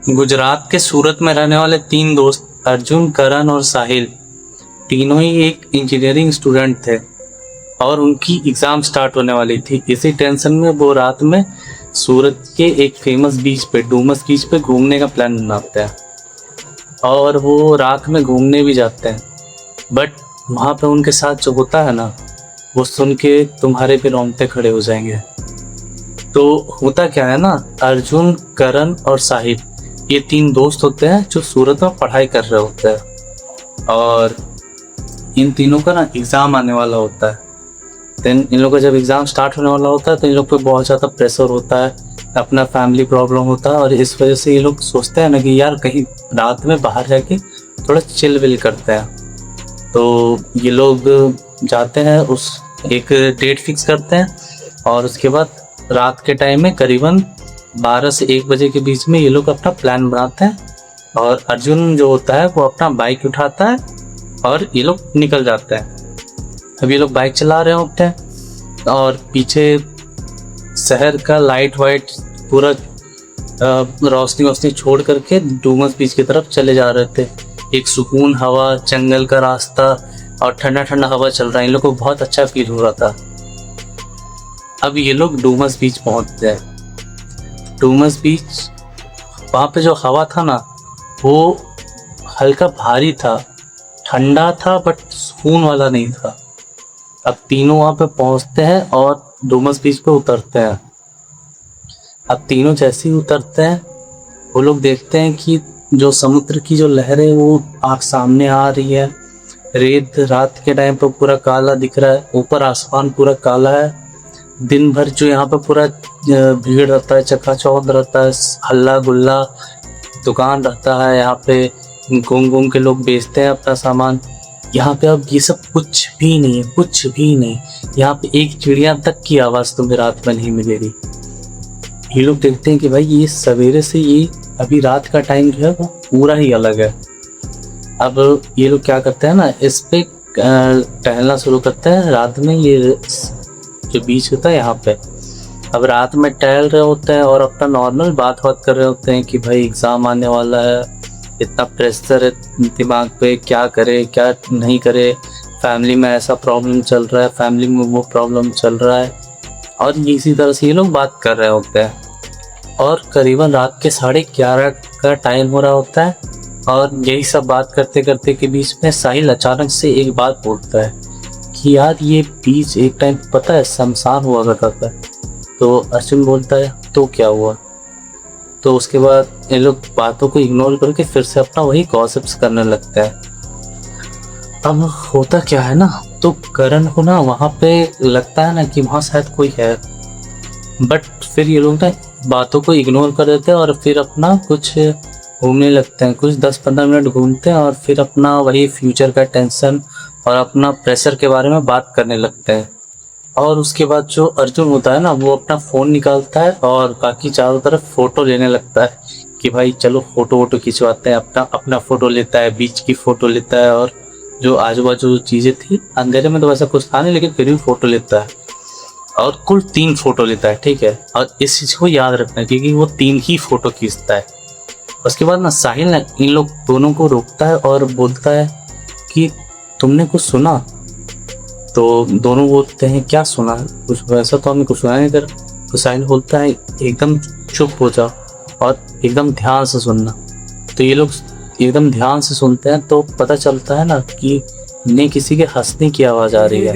गुजरात के सूरत में रहने वाले तीन दोस्त अर्जुन, करण और साहिल तीनों ही एक इंजीनियरिंग स्टूडेंट थे और उनकी एग्ज़ाम स्टार्ट होने वाली थी। इसी टेंशन में वो रात में सूरत के एक फेमस बीच पे, डूमस बीच पे घूमने का प्लान बनाते हैं और वो रात में घूमने भी जाते हैं। बट वहाँ पे उनके साथ जो होता है ना, वो सुन के तुम्हारे भी रोंगटे खड़े हो जाएंगे। तो होता क्या है ना, अर्जुन, करण और साहिल ये तीन दोस्त होते हैं जो सूरत में पढ़ाई कर रहे होते हैं और इन तीनों का ना एग्ज़ाम आने वाला होता है। देन इन लोगों का जब एग्ज़ाम स्टार्ट होने वाला होता है तो इन लोग पे बहुत ज़्यादा प्रेशर होता है, अपना फैमिली प्रॉब्लम होता है और इस वजह से ये लोग सोचते हैं ना कि यार कहीं रात में बाहर जाके थोड़ा चिल विल करते हैं। तो ये लोग जाते हैं, उस एक डेट फिक्स करते हैं और उसके बाद रात के टाइम में करीबन 12 से 1 बजे के बीच में ये लोग अपना प्लान बनाते हैं और अर्जुन जो होता है वो अपना बाइक उठाता है और ये लोग निकल जाते हैं। अब ये लोग बाइक चला रहे होते हैं और पीछे शहर का लाइट वाइट पूरा रोशनी वोशनी छोड़ करके डूमस बीच की तरफ चले जा रहे थे। एक सुकून हवा, जंगल का रास्ता और ठंडा ठंडा हवा चल रहा है, इन लोग को बहुत अच्छा फील हो रहा था। अब ये लोग डूमस बीच पहुंचते हैं। डूमस बीच, वहाँ पे जो हवा था ना वो हल्का भारी था, ठंडा था बट सुकून वाला नहीं था। अब तीनों वहाँ पे पहुँचते हैं और डूमस बीच पे उतरते हैं। अब तीनों जैसे ही उतरते हैं वो लोग देखते हैं कि जो समुद्र की जो लहरें वो आँख सामने आ रही है। रेत रात के टाइम पे पूरा काला दिख रहा है, ऊपर आसमान पूरा काला है। दिन भर जो यहाँ पे पूरा भीड़ रहता है, चकाचौंध रहता है, हल्ला गुल्ला, दुकान रहता है, यहाँ पे घूम घूम के लोग बेचते हैं अपना सामान। यहाँ पे अब ये सब कुछ भी नहीं है, कुछ भी नहीं। यहाँ पे एक चिड़िया तक की आवाज़ तुम्हें रात में नहीं मिलेगी। ये लोग देखते हैं कि भाई ये सवेरे से ये अभी रात का टाइम जो है वो पूरा ही अलग है। अब ये लोग क्या करते हैं ना, इस पे टहलना शुरू करते हैं रात में। ये जो बीच होता है यहाँ पे, अब रात में टहल रहे होते हैं और अपना नॉर्मल बात कर रहे होते हैं कि भाई एग्ज़ाम आने वाला है, इतना प्रेशर है दिमाग पे, क्या करे क्या नहीं करे, फैमिली में ऐसा प्रॉब्लम चल रहा है, फैमिली में वो प्रॉब्लम चल रहा है। और इसी तरह से ये लोग बात कर रहे होते हैं और करीबन रात के 11:30 का टाइम हो रहा होता है और यही सब बात करते करते के बीच में साहिल अचानक से एक बात बोलता है कि यार ये बीच एक टाइम पता है शमशान हुआ करता था। तो अर्जुन बोलता है तो क्या हुआ। तो उसके बाद ये लोग बातों को इग्नोर करके फिर से अपना वही गॉसिप्स करने लगता है। अब होता क्या है ना, तो करण को ना वहाँ पे लगता है ना कि वहाँ शायद कोई है, बट फिर ये लोग ना बातों को इग्नोर कर देते हैं और फिर अपना कुछ घूमने लगते हैं। कुछ 10-15 मिनट घूमते हैं और फिर अपना वही फ्यूचर का टेंशन और अपना प्रेशर के बारे में बात करने लगते हैं। और उसके बाद जो अर्जुन होता है ना, वो अपना फ़ोन निकालता है और बाकी चारों तरफ फ़ोटो लेने लगता है कि भाई चलो फ़ोटो वोटो खिंचवाते हैं। अपना फ़ोटो लेता है, बीच की फ़ोटो लेता है और जो आजू बाजू चीज़ें थी, अंधेरे में तो वैसा कुछ था नहीं लेकिन फिर भी फ़ोटो लेता है और कुल 3 फ़ोटो लेता है, ठीक है। और इस चीज़ को याद रखना क्योंकि वो 3 ही फ़ोटो खींचता है। उसके बाद ना साहिल ना इन लोग दोनों को रोकता है और बोलता है कि तुमने कुछ सुना। तो दोनों बोलते हैं क्या सुना, कुछ वैसा तो हमने कुछ सुना नहीं कर। तो साहिल बोलता है एकदम चुप हो जाओ और एकदम ध्यान से सुनना। तो ये लोग एकदम ध्यान से सुनते हैं तो पता चलता है ना कि इन्हें किसी के हंसने की आवाज़ आ रही है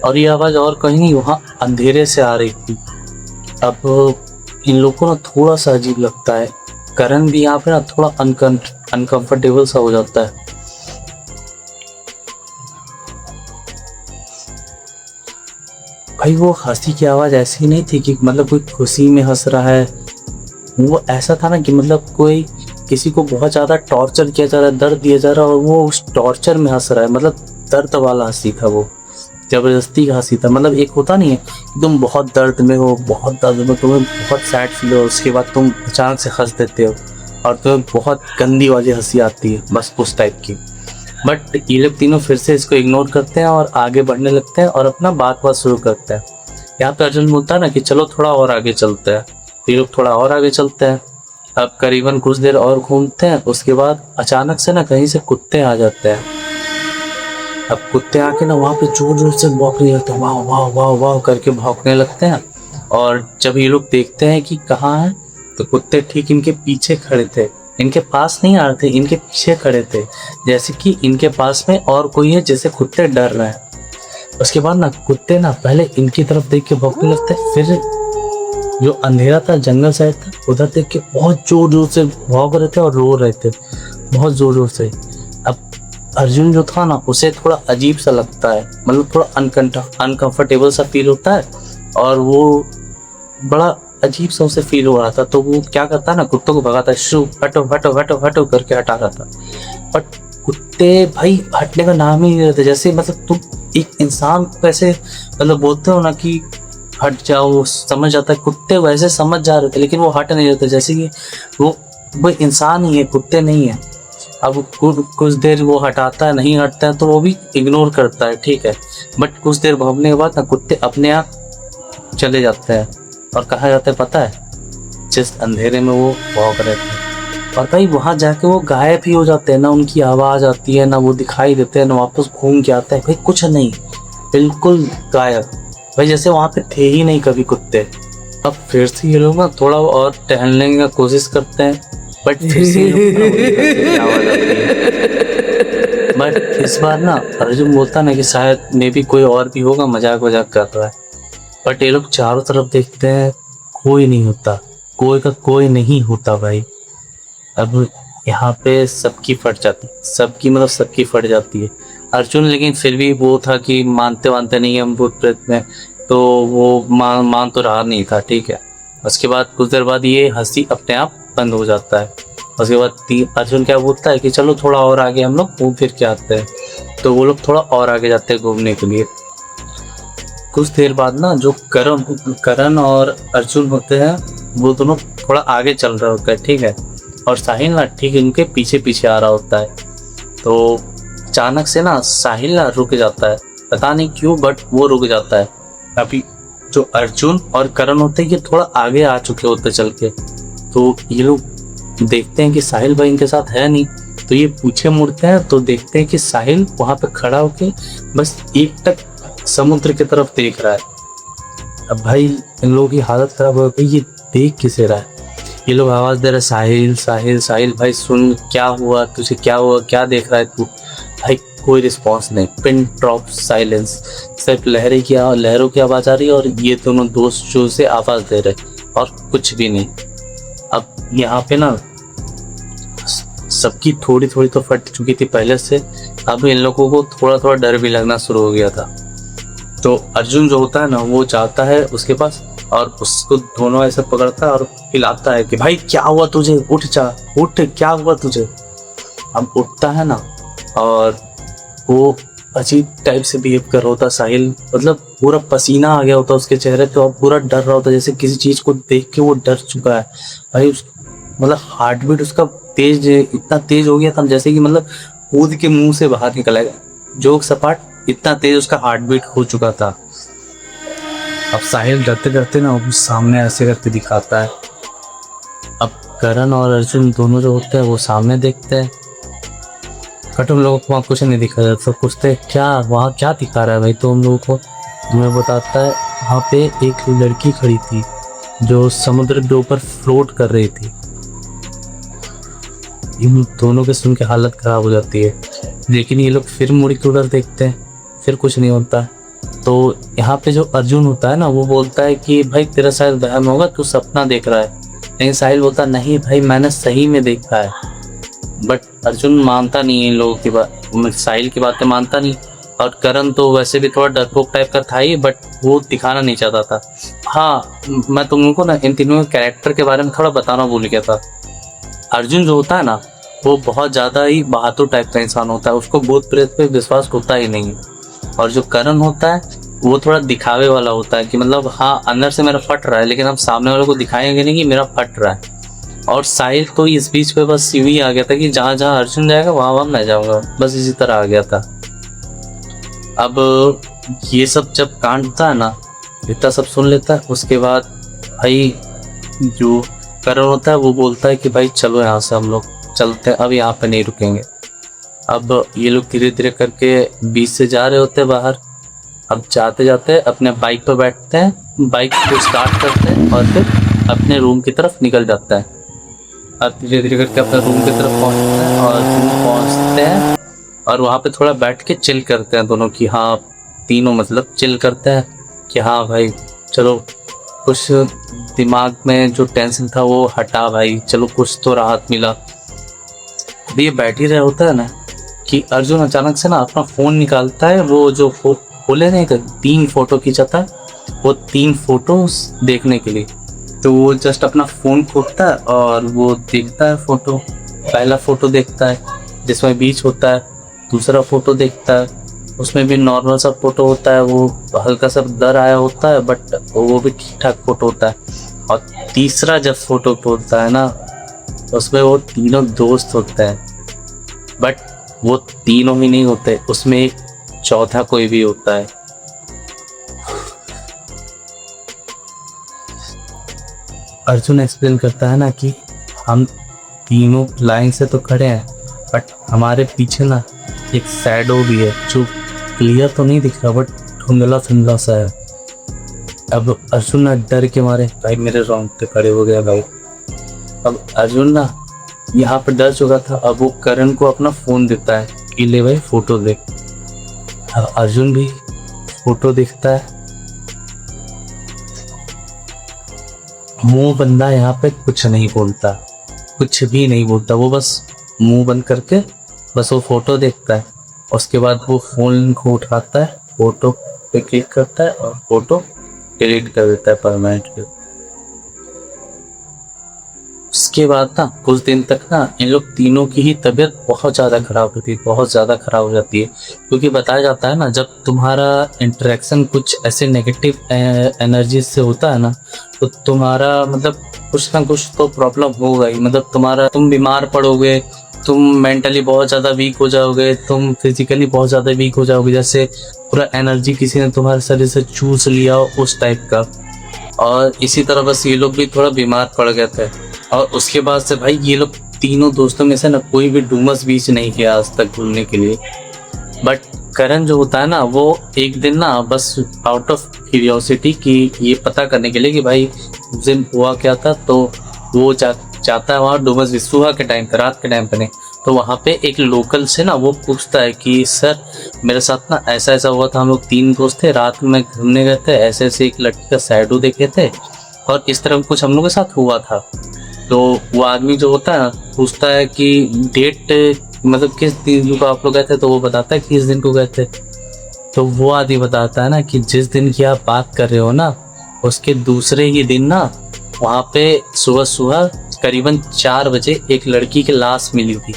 और ये आवाज़ और कहीं नहीं, वहाँ अंधेरे से आ रही थी। अब इन लोगों को ना थोड़ा सा अजीब लगता है। करण भी यहाँ पे ना थोड़ा अनकंफर्टेबल सा हो जाता है। भाई वो हंसी की आवाज़ ऐसी नहीं थी कि मतलब कोई खुशी में हंस रहा है, वो ऐसा था ना कि मतलब कोई किसी को बहुत ज़्यादा टॉर्चर किया जा रहा है, दर्द दिया जा रहा है और वो उस टॉर्चर में हंस रहा है। मतलब दर्द वाला हंसी था, वो ज़बरदस्ती का हंसी था। मतलब एक होता नहीं है कि तुम बहुत दर्द में हो, बहुत दर्द में, तुम्हें बहुत सैड फील हो, उसके बाद तुम अचानक से हंस देते हो और तुम्हें बहुत गंदी वाली हंसी आती है, बस उस टाइप की। बट ये लोग तीनों फिर से इसको इग्नोर करते हैं और आगे बढ़ने लगते हैं और अपना बात शुरू करते हैं यहाँ पे अर्जुन बोलता है ना कि चलो थोड़ा और आगे चलते हैं। ये लोग थोड़ा और आगे चलते हैं। अब करीबन कुछ देर और घूमते हैं, उसके बाद अचानक से ना कहीं से कुत्ते आ जाते हैं। अब कुत्ते आके ना वहाँ पे जोर जोर से भौंकने लगते हैं, वाह वाह वाह वाह करके भौंकने लगते हैं। और जब ये लोग देखते हैं कि कहाँ है, तो कुत्ते ठीक इनके पीछे खड़े थे। इनके पास नहीं आ रहे थे, इनके पीछे खड़े थे, जैसे कि इनके पास में और कोई है, जैसे कुत्ते डर रहे हैं। उसके बाद ना कुत्ते ना पहले इनकी तरफ देख के भौंकने लगते हैं, फिर जो अंधेरा था, जंगल साइड था, उधर देख के बहुत जोर जोर से भौंक रहे थे और रो रहे थे बहुत जोर जोर से। अब अर्जुन जो था ना, उसे थोड़ा अजीब सा लगता है, मतलब थोड़ा अनकंफर्टेबल सा फील होता है और वो बड़ा अजीब सा उसे फील हो रहा था। तो वो क्या करता है ना, कुत्तों को भगाता है, शू हटो हटो हटो हटो करके हटा रहा था। बट कुत्ते भाई हटने का नाम ही नहीं लेते। जैसे मतलब तुम एक इंसान को ऐसे मतलब बोलते हो ना कि हट जाओ, समझ जाता है, कुत्ते वैसे समझ जा रहे थे, लेकिन वो हट नहीं रहे थे, जैसे कि वो इंसान ही है, कुत्ते नहीं है। अब कुछ देर वो हटाता है, नहीं हटता है तो वो भी इग्नोर करता है, ठीक है। बट कुछ देर भौंकने के बाद ना कुत्ते अपने आप चले जाते हैं। और कहा जाता है पता है, जिस अंधेरे में वो भौंक रहे थे, और भाई वहां जाके वो गायब ही हो जाते हैं, ना उनकी आवाज आती है, ना वो दिखाई देते हैं, ना वापस घूम के आते हैं, भाई कुछ नहीं, बिल्कुल गायब, भाई जैसे वहां पे थे ही नहीं कभी कुत्ते। अब फिर से ये लोग ना थोड़ा और टहलने की कोशिश करते हैं, बट फिर से आवाज आती है। बट इस बार ना अर्जुन बोलता ना कि शायद मे भी कोई और भी होगा, मजाक वजाक कर रहा है। बट ये लोग चारों तरफ देखते हैं, कोई नहीं होता, कोई का कोई नहीं होता भाई। अब यहाँ पे सबकी फट जाती, सबकी फट जाती है। अर्जुन लेकिन फिर भी वो था कि मानते नहीं हम भूत प्रेत में, तो वो मान तो रहा नहीं था, ठीक है। उसके बाद कुछ देर बाद ये हंसी अपने आप बंद हो जाता है। उसके बाद अर्जुन क्या बोलता है कि चलो थोड़ा और आगे हम लोग घूम फिर के आते हैं। तो वो लोग थोड़ा और आगे जाते हैं घूमने के लिए। कुछ देर बाद ना जो करण और अर्जुन होते हैं, वो दोनों थोड़ा आगे चल रहे होते हैं, ठीक है। और साहिल ना ठीक उनके पीछे पीछे आ रहा होता है। तो अचानक से ना साहिल ना रुक जाता है, पता नहीं क्यों, बट वो रुक जाता है। अभी जो अर्जुन और करण होते हैं, ये थोड़ा आगे आ चुके होते चल के। तो ये लोग देखते हैं कि साहिल भाई इनके साथ है नहीं, तो ये पीछे मुड़ते हैं, तो देखते हैं कि साहिल वहां पे खड़ा होके बस एक टक समुद्र की तरफ देख रहा है। अब भाई इन लोगों की हालत खराब हो गई, ये देख किसे रहा है। ये लोग आवाज दे रहे, साहिल साहिल साहिल भाई सुन, क्या हुआ तुझे, क्या हुआ, क्या देख रहा है तू। भाई कोई रिस्पॉन्स नहीं, पिन ड्रॉप साइलेंस, सिर्फ लहरों की आवाज आ रही है, और ये दोनों दोस्त जो से आवाज दे रहे, और कुछ भी नहीं। अब यहाँ पे ना सबकी थोड़ी थोड़ी तो फट चुकी थी पहले से, अब इन लोगों को थोड़ा थोड़ा डर भी लगना शुरू हो गया था। तो अर्जुन जो होता है ना, वो जाता है उसके पास और उसको दोनों ऐसे पकड़ता है और हिलाता है कि भाई क्या हुआ तुझे, उठ जा उठ, क्या हुआ तुझे। अब उठता है ना, और वो अजीब टाइप से बिहेव कर रहा होता साहिल, मतलब पूरा पसीना आ गया होता उसके चेहरे पे, और पूरा डर रहा होता, जैसे किसी चीज को देख के वो डर चुका है भाई। मतलब हार्ट बीट उसका इतना तेज हो गया था, जैसे कि मतलब कूद के मुंह से बाहर निकलेगा, जोक सपाट, इतना तेज उसका हार्ट बीट हो चुका था। अब साहिल डरते डरते ना वो सामने ऐसे करके दिखाता है। अब करण और अर्जुन दोनों जो होते हैं वो सामने देखते हैं, बट उन लोगों को वहाँ कुछ नहीं दिखा जाता। पूछते क्या वहाँ क्या दिखा रहा है भाई तुम लोगों को। तुम्हें बताता है वहाँ पे एक लड़की खड़ी थी जो समुद्र के ऊपर फ्लोट कर रही थी। इन दोनों के सुन के हालत खराब हो जाती है, लेकिन ये लोग फिर मुड़ के उधर देखते हैं, फिर कुछ नहीं होता। तो यहाँ पे जो अर्जुन होता है ना, वो बोलता है कि भाई तेरा शायद वहम होगा, तू सपना देख रहा है। लेकिन साहिल बोलता नहीं भाई मैंने सही में देखा है। बट अर्जुन मानता नहीं है इन लोगों की बात, साहिल की बातें मानता नहीं। और करण तो वैसे भी थोड़ा डरपोक टाइप का था ही, बट वो दिखाना नहीं चाहता था। हाँ, मैं तुम लोगों को ना इन तीनों के कैरेक्टर के बारे में थोड़ा बताना भूल गया था। अर्जुन जो होता है ना, वो बहुत ज़्यादा ही बहादुर टाइप का इंसान होता है, उसको भूत प्रेत पे विश्वास होता ही नहीं। और जो करण होता है वो थोड़ा दिखावे वाला होता है कि मतलब हाँ अंदर से मेरा फट रहा है, लेकिन हम सामने वालों को दिखाएंगे नहीं कि मेरा फट रहा है। और साहिल तो इस बीच पे बस यूं ही आ गया था कि जहाँ जहाँ अर्जुन जाएगा वहाँ मैं जाऊँगा, बस इसी तरह आ गया था। अब ये सब जब कांड था ना, इतना सब सुन लेता है। उसके बाद भाई जो करण होता है वो बोलता है कि भाई चलो यहाँ से हम लोग चलते हैं, अब यहाँ पे नहीं रुकेंगे। अब ये लोग धीरे धीरे करके बीच से जा रहे होते हैं बाहर। अब जाते जाते अपने बाइक पर बैठते हैं, बाइक को स्टार्ट करते हैं और फिर अपने रूम की तरफ निकल जाता है। अब धीरे धीरे करके अपने रूम की तरफ पहुँचते हैं और रूम पहुँचते हैं और वहाँ पे थोड़ा बैठ के चिल करते हैं दोनों की, हाँ तीनों मतलब चिल करते हैं कि हाँ भाई चलो कुछ दिमाग में जो टेंशन था वो हटा भाई, चलो कुछ तो राहत मिला। अभी ये बैठ ही रहे होता है ना कि अर्जुन अचानक से ना अपना फ़ोन निकालता है, वो जो बोले नहीं थे 3 फोटो खींचा था, वो 3 फोटोज देखने के लिए। तो वो जस्ट अपना फ़ोन खोलता है और वो देखता है फ़ोटो। पहला फ़ोटो देखता है जिसमें बीच होता है, दूसरा फ़ोटो देखता है उसमें भी नॉर्मल सा फ़ोटो होता है, वो हल्का सा ब्लर आया होता है बट वो भी ठीक ठाक फ़ोटो होता है। और तीसरा जब फ़ोटो खोलता है ना उसमें वो तीनों दोस्त होते हैं, बट वो तीनों ही नहीं होते, उसमें एक चौथा कोई भी होता है। अर्जुन एक्सप्लेन करता है ना कि हम तीनों लाइन से तो खड़े हैं बट हमारे पीछे ना एक शैडो भी है जो क्लियर तो नहीं दिख रहा बट धुंधला धुंधला सा है। अब अर्जुन ना डर के मारे भाई मेरे रोंगटे खड़े हो गया भाई। अब अर्जुन ना यहाँ पर डर चुका था, अब वो करण को अपना फ़ोन देता है कि ले भाई फ़ोटो देख। अब अर्जुन भी फ़ोटो देखता है। मुंह बंदा यहाँ पे कुछ नहीं बोलता, कुछ भी नहीं बोलता, वो बस मुंह बंद करके बस वो फ़ोटो देखता है। उसके बाद वो फ़ोन को उठाता है, फ़ोटो पे क्लिक करता है और फ़ोटो डिलीट कर देता है परमानेंटली। उसके बाद ना कुछ दिन तक ना इन लोग तीनों की ही तबीयत बहुत ज़्यादा ख़राब होती है, बहुत ज़्यादा ख़राब हो जाती है। क्योंकि बताया जाता है ना जब तुम्हारा इंटरेक्शन कुछ ऐसे नेगेटिव एनर्जी से होता है ना तो तुम्हारा मतलब कुछ ना कुछ तो प्रॉब्लम होगा ही। मतलब तुम बीमार पड़ोगे, तुम मेंटली बहुत ज़्यादा वीक हो जाओगे, तुम फिजिकली बहुत ज़्यादा वीक हो जाओगे, जैसे पूरा एनर्जी किसी ने तुम्हारे शरीर से चूस लिया हो उस टाइप का। और इसी तरह बस ये लोग भी थोड़ा बीमार पड़ गए थे। और उसके बाद से भाई ये लोग तीनों दोस्तों में से ना कोई भी डूमस बीच नहीं गया आज तक घूमने के लिए। बट करण जो होता है ना वो एक दिन ना बस आउट ऑफ क्यूरियोसिटी कि ये पता करने के लिए कि भाई उस दिन हुआ क्या था, तो वो जाता है वहाँ डूमस बीच सुबह के टाइम पे, रात के टाइम पे नहीं। तो वहाँ पे एक लोकल से ना वो पूछता है कि सर मेरे साथ ना ऐसा ऐसा हुआ था, हम लोग 3 दोस्त थे, रात में घूमने गए थे, ऐसे ऐसे एक लड़की का शैडो देखे थे और इस तरह कुछ हम लोग के साथ हुआ था। तो वो आदमी जो होता है ना पूछता है कि डेट मतलब किस दिन को आप लोग गए थे, तो वो बताता है किस दिन को गए थे। तो वो आदमी बताता है ना कि जिस दिन की आप बात कर रहे हो ना उसके दूसरे ही दिन ना वहाँ पे सुबह सुबह करीबन 4 बजे एक लड़की की लाश मिली थी।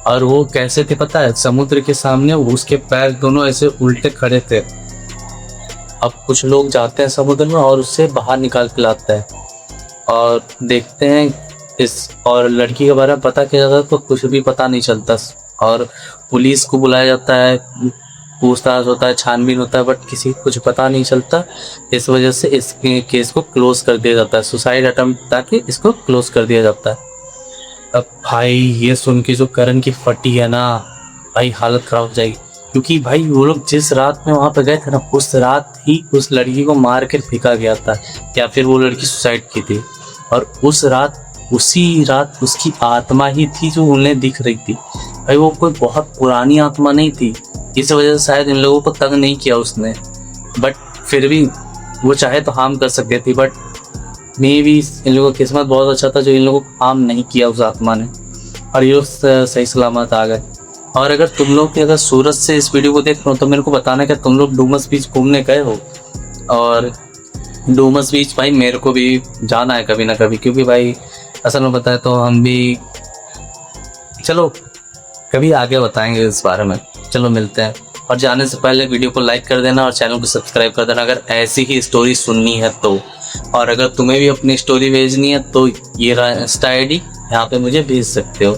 और वो कैसे थे पता है, समुद्र के सामने उसके पैर दोनों ऐसे उल्टे खड़े थे। अब कुछ लोग जाते हैं समुद्र में और उससे बाहर निकाल के लाते हैं और देखते हैं इस, और लड़की के बारे में पता किया जाता है तो कुछ भी पता नहीं चलता। और पुलिस को बुलाया जाता है, पूछताछ होता है, छानबीन होता है, बट किसी को कुछ पता नहीं चलता। इस वजह से इस केस को क्लोज कर दिया जाता है, सुसाइड अटेम्प्ट ताकि इसको क्लोज कर दिया जाता है। अब भाई ये सुन के जो करण की फटी है ना भाई हालत खराब हो जाएगी। क्योंकि भाई वो लोग जिस रात में वहाँ पे गए थे ना उस रात ही उस लड़की को मार कर फेंका गया था, या फिर वो लड़की सुसाइड की थी। और उसी रात उसकी आत्मा ही थी जो उन्हें दिख रही थी। भाई वो कोई बहुत पुरानी आत्मा नहीं थी, इस वजह से शायद इन लोगों को तंग नहीं किया उसने, बट फिर भी वो चाहे तो हार्म कर सकती थी। बट मे भी इन लोगों का किस्मत बहुत अच्छा था जो इन लोगों को हार्म नहीं किया उस आत्मा ने, और ये सही सलामत आ गए। और अगर तुम लोग अगर सूरत से इस वीडियो को देख रहे हो तो मेरे को बताना कि तुम लोग डूमस बीच घूमने गए हो। और डूमस बीच भाई मेरे को भी जाना है कभी ना कभी, क्योंकि भाई असल में बताए तो हम भी, चलो कभी आगे बताएंगे इस बारे में। चलो मिलते हैं, और जाने से पहले वीडियो को लाइक कर देना और चैनल को सब्सक्राइब कर देना अगर ऐसी ही स्टोरी सुननी है तो। और अगर तुम्हें भी अपनी स्टोरी भेजनी है तो ये रहा इंस्टा ID, यहाँ पे मुझे भेज सकते हो।